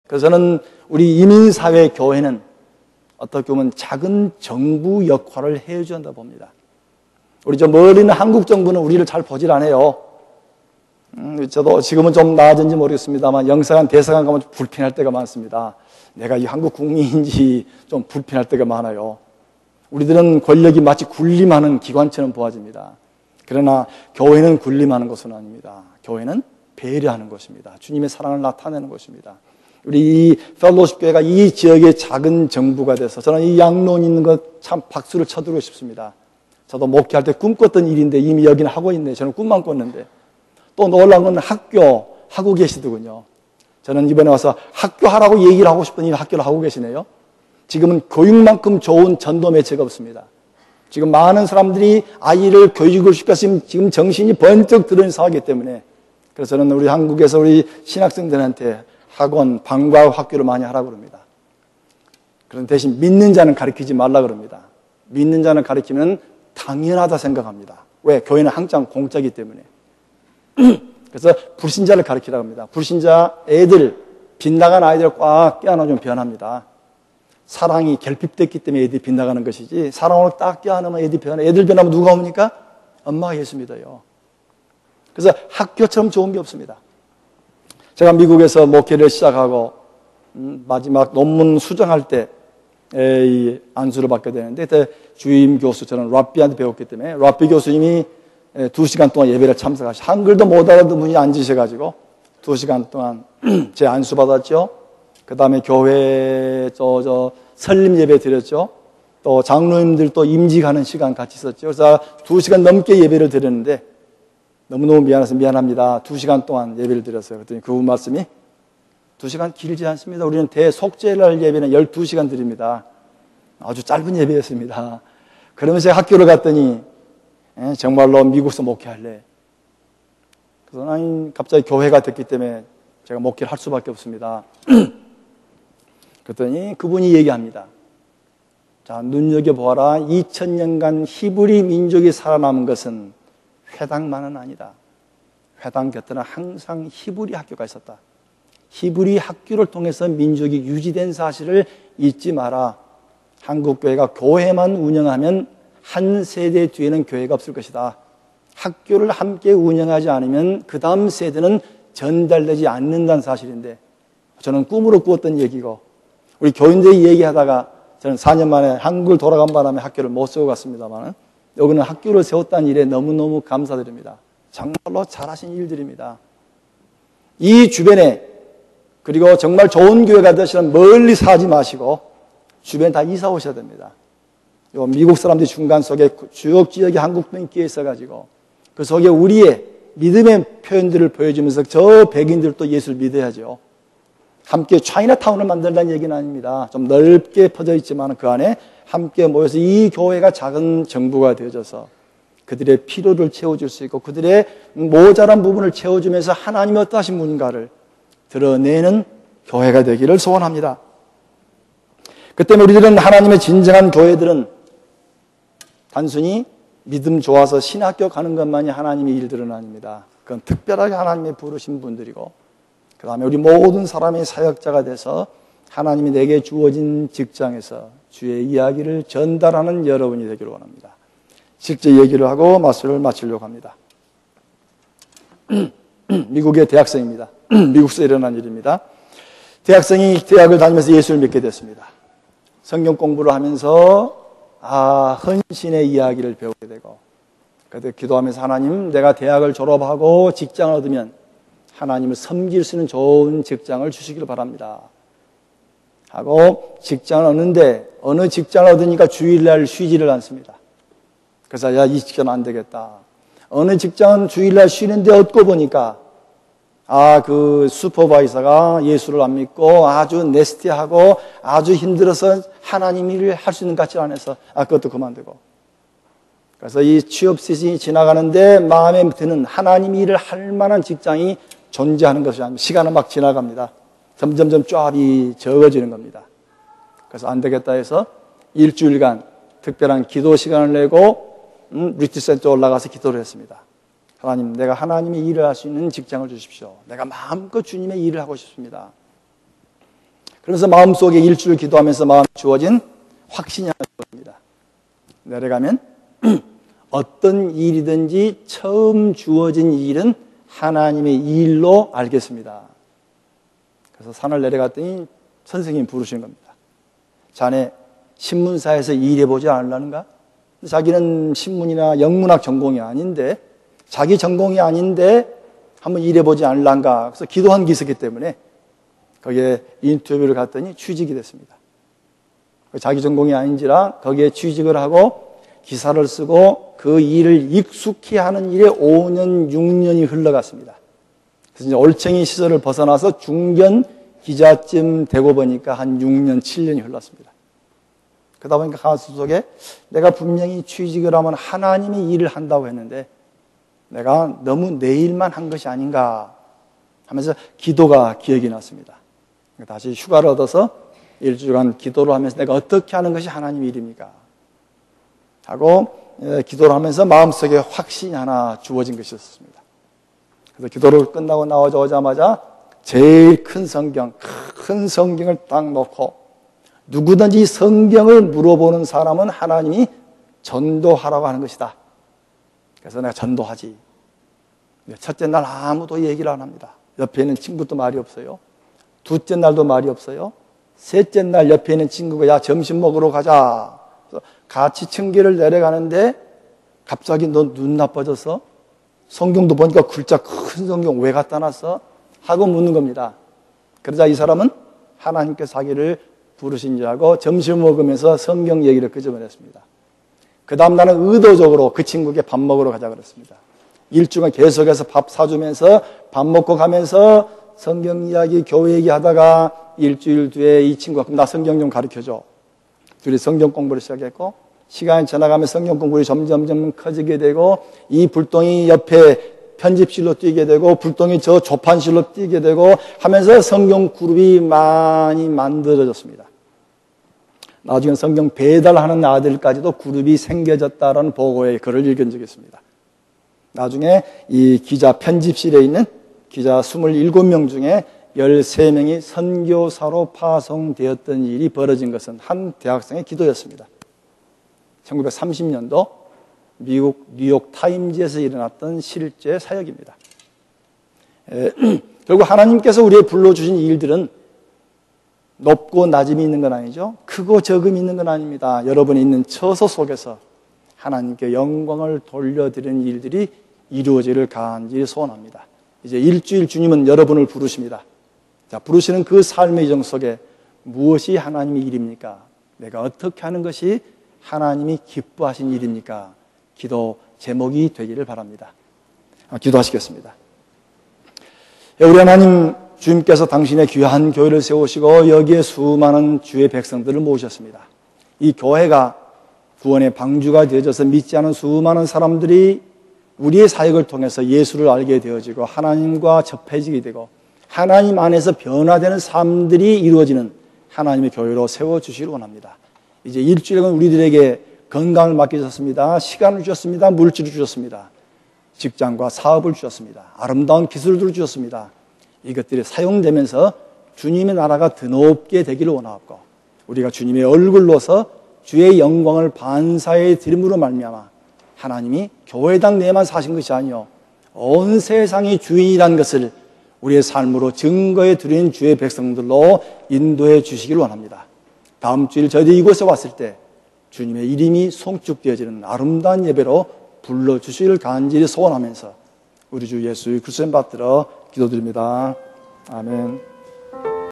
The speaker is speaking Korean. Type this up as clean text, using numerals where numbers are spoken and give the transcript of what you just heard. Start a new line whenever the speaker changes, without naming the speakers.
그래서 저는 우리 이민사회 교회는 어떻게 보면 작은 정부 역할을 해줘야 한다고 봅니다. 우리 저 멀리 있는 한국 정부는 우리를 잘 보질 않아요. 저도 지금은 좀 나아졌는지 모르겠습니다만 영사관, 대사관 가면 불편할 때가 많습니다. 내가 이 한국 국민인지 좀 불편할 때가 많아요. 우리들은 권력이 마치 군림하는 기관처럼 보아집니다. 그러나 교회는 군림하는 것은 아닙니다. 교회는 배려하는 것입니다. 주님의 사랑을 나타내는 것입니다. 우리 이 펠로십 교회가 이 지역의 작은 정부가 돼서 저는 이 양로원 있는 것 참 박수를 쳐드리고 싶습니다. 저도 목회할 때 꿈꿨던 일인데 이미 여기는 하고 있네. 저는 꿈만 꿨는데. 또 놀라운 건 학교 하고 계시더군요. 저는 이번에 와서 학교 하라고 얘기를 하고 싶더니 학교를 하고 계시네요. 지금은 교육만큼 좋은 전도 매체가 없습니다. 지금 많은 사람들이 아이를 교육을 시켰으면 지금 정신이 번쩍 들은 사회이기 때문에 그래서 저는 우리 한국에서 우리 신학생들한테 학원, 방과후 학교를 많이 하라고 그럽니다. 그런 대신 믿는 자는 가르치지 말라 그럽니다. 믿는 자는 가르치면 당연하다 생각합니다. 왜? 교회는 항상 공짜이기 때문에. 그래서 불신자를 가르치라고 합니다. 불신자 애들, 빗나간 아이들을 꽉 껴안아주면 변합니다. 사랑이 결핍됐기 때문에 애들이 빗나가는 것이지 사랑으로 딱 껴안으면 애들이 변해. 애들 변하면 누가 옵니까? 엄마가 예수 믿어요. 그래서 학교처럼 좋은 게 없습니다. 제가 미국에서 목회를 시작하고 마지막 논문 수정할 때 안수를 받게 되는데 그때 주임 교수, 저는 라피한테 배웠기 때문에 라피 교수님이 2시간 동안 예배를 참석하시 한글도 못 알아듣는 분이 앉으셔가지고 2시간 동안 제 안수 받았죠. 그 다음에 교회 설립 예배 드렸죠. 또 장로님들 또 임직하는 시간 같이 있었죠. 그래서 2시간 넘게 예배를 드렸는데 너무너무 미안해서 미안합니다. 2시간 동안 예배를 드렸어요. 그랬더니 그분 말씀이 2시간 길지 않습니다. 우리는 대속죄날 예배는 12시간 드립니다. 아주 짧은 예배였습니다. 그러면서 학교를 갔더니 정말로 미국에서 목회할래. 그래서 나는 갑자기 교회가 됐기 때문에 제가 목회를 할 수밖에 없습니다. 그랬더니 그분이 얘기합니다. 자, 눈여겨보아라. 2000년간 히브리 민족이 살아남은 것은 회당만은 아니다. 회당 곁에는 항상 히브리 학교가 있었다. 히브리 학교를 통해서 민족이 유지된 사실을 잊지 마라. 한국교회가 교회만 운영하면 한 세대 뒤에는 교회가 없을 것이다. 학교를 함께 운영하지 않으면 그 다음 세대는 전달되지 않는다는 사실인데 저는 꿈으로 꾸었던 얘기고 우리 교인들이 얘기하다가 저는 4년 만에 한국을 돌아간 바람에 학교를 못 세우고 갔습니다만 여기는 학교를 세웠다는 일에 너무너무 감사드립니다. 정말로 잘하신 일들입니다. 이 주변에 그리고 정말 좋은 교회가 되시면 멀리 사지 마시고 주변에 다 이사 오셔야 됩니다. 요 미국 사람들이 중간 속에 쭉 지역에 한국도 인기에 있어가지고 그 속에 우리의 믿음의 표현들을 보여주면서 저 백인들도 예수를 믿어야죠. 함께 차이나타운을 만들라는 얘기는 아닙니다. 좀 넓게 퍼져 있지만 그 안에 함께 모여서 이 교회가 작은 정부가 되어져서 그들의 필요를 채워줄 수 있고 그들의 모자란 부분을 채워주면서 하나님이 어떠하신 분인가를 드러내는 교회가 되기를 소원합니다. 그 때문에 우리들은 하나님의 진정한 교회들은 단순히 믿음 좋아서 신학교 가는 것만이 하나님의 일들은 아닙니다. 그건 특별하게 하나님의 부르신 분들이고 그 다음에 우리 모든 사람의 사역자가 돼서 하나님이 내게 주어진 직장에서 주의 이야기를 전달하는 여러분이 되기를 원합니다. 직접 얘기를 하고 말씀을 마치려고 합니다. 미국의 대학생입니다. 미국에서 일어난 일입니다. 대학생이 대학을 다니면서 예수를 믿게 됐습니다. 성경 공부를 하면서 헌신의 이야기를 배우게 되고 그때 기도하면서 하나님 내가 대학을 졸업하고 직장을 얻으면 하나님을 섬길 수 있는 좋은 직장을 주시기를 바랍니다. 하고 직장을 얻는데 어느 직장을 얻으니까 주일날 쉬지를 않습니다. 그래서 이 직장은 안 되겠다. 어느 직장은 주일날 쉬는데 얻고 보니까 그 슈퍼바이저가 예수를 안 믿고 아주 네스티하고 아주 힘들어서 하나님 일을 할 수 있는 가치를 안 해서 그것도 그만두고 그래서 이 취업 시즌이 지나가는데 마음에 드는 하나님 일을 할 만한 직장이 존재하는 것이 아닙니다. 시간은 막 지나갑니다. 점점점 쫙이 적어지는 겁니다. 그래서 안 되겠다 해서 일주일간 특별한 기도 시간을 내고 리트센터 올라가서 기도를 했습니다. 하나님, 내가 하나님의 일을 할 수 있는 직장을 주십시오. 내가 마음껏 주님의 일을 하고 싶습니다. 그러면서 마음속에 일주일 기도하면서 마음에 주어진 확신이 하나 주어집니다. 내려가면 어떤 일이든지 처음 주어진 일은 하나님의 일로 알겠습니다. 그래서 산을 내려갔더니 선생님이 부르신 겁니다. 자네 신문사에서 일해보지 않으려는가? 자기는 신문이나 영문학 전공이 아닌데, 자기 전공이 아닌데 한번 일해보지 않으려는가? 그래서 기도한 기수기 때문에 거기에 인터뷰를 갔더니 취직이 됐습니다. 자기 전공이 아닌지라 거기에 취직을 하고 기사를 쓰고 그 일을 익숙히 하는 일에 5년, 6년이 흘러갔습니다. 그래서 이제 올챙이 시절을 벗어나서 중견 기자쯤 되고 보니까 한 6년, 7년이 흘렀습니다. 그러다 보니까 가슴 속에 내가 분명히 취직을 하면 하나님이 일을 한다고 했는데 내가 너무 내 일만 한 것이 아닌가 하면서 기도가 기억이 났습니다. 다시 휴가를 얻어서 일주일간 기도를 하면서 내가 어떻게 하는 것이 하나님의 일입니까? 하고 기도를 하면서 마음속에 확신이 하나 주어진 것이었습니다. 그래서 기도를 끝나고 나오자마자 제일 큰 성경을 딱 놓고 누구든지 성경을 물어보는 사람은 하나님이 전도하라고 하는 것이다. 그래서 내가 전도하지. 첫째 날 아무도 얘기를 안 합니다. 옆에 있는 친구도 말이 없어요. 둘째 날도 말이 없어요. 셋째 날 옆에 있는 친구가 야 점심 먹으러 가자. 그래서 같이 층계를 내려가는데 갑자기 너 눈 나빠져서 성경도 보니까 글자 큰 성경 왜 갖다 놨어? 하고 묻는 겁니다. 그러자 이 사람은 하나님께서 자기를 부르신 줄 알고 점심 먹으면서 성경 얘기를 끄집어냈습니다. 그 다음 날은 의도적으로 그 친구에게 밥 먹으러 가자 그랬습니다. 일주간 계속해서 밥 사주면서 밥 먹고 가면서 성경 이야기, 교회 얘기 하다가 일주일 뒤에 이 친구가 그럼 나 성경 좀 가르쳐줘. 둘이 성경 공부를 시작했고 시간이 지나가면 성경 공부가 점점 커지게 되고 이 불똥이 옆에 편집실로 뛰게 되고 불똥이 저 조판실로 뛰게 되고 하면서 성경 그룹이 많이 만들어졌습니다. 나중에 성경 배달하는 아들까지도 그룹이 생겨졌다라는 보고의 글을 읽은 적이 있습니다. 나중에 이 기자 편집실에 있는 기자 27명 중에 13명이 선교사로 파송되었던 일이 벌어진 것은 한 대학생의 기도였습니다. 1930년도 미국 뉴욕 타임즈에서 일어났던 실제 사역입니다. 결국 하나님께서 우리에 불러주신 일들은 높고 낮음이 있는 건 아니죠. 크고 적음이 있는 건 아닙니다. 여러분이 있는 처소 속에서 하나님께 영광을 돌려드리는 일들이 이루어지기를 간절히 소원합니다. 이제 일주일 주님은 여러분을 부르십니다. 자, 부르시는 그 삶의 이정 속에 무엇이 하나님의 일입니까? 내가 어떻게 하는 것이 하나님이 기뻐하신 일입니까? 기도 제목이 되기를 바랍니다. 기도하시겠습니다. 우리 하나님, 주님께서 당신의 귀한 교회를 세우시고 여기에 수많은 주의 백성들을 모으셨습니다. 이 교회가 구원의 방주가 되어져서 믿지 않은 수많은 사람들이 우리의 사역을 통해서 예수를 알게 되어지고 하나님과 접해지게 되고 하나님 안에서 변화되는 삶들이 이루어지는 하나님의 교회로 세워주시기를 원합니다. 이제 일주일간 우리들에게 건강을 맡기셨습니다. 시간을 주셨습니다. 물질을 주셨습니다. 직장과 사업을 주셨습니다. 아름다운 기술들을 주셨습니다. 이것들이 사용되면서 주님의 나라가 드높게 되기를 원하고 우리가 주님의 얼굴로서 주의 영광을 반사해 드림으로 말미암아 하나님이 교회당 내만 사신 것이 아니요 온 세상의 주인이라는 것을 우리의 삶으로 증거해 드리는 주의 백성들로 인도해 주시기를 원합니다. 다음 주일 저희들이 이곳에 왔을 때 주님의 이름이 송축되어지는 아름다운 예배로 불러주시기를 간절히 소원하면서 우리 주 예수 그리스도를 받들어 기도드립니다. 아멘.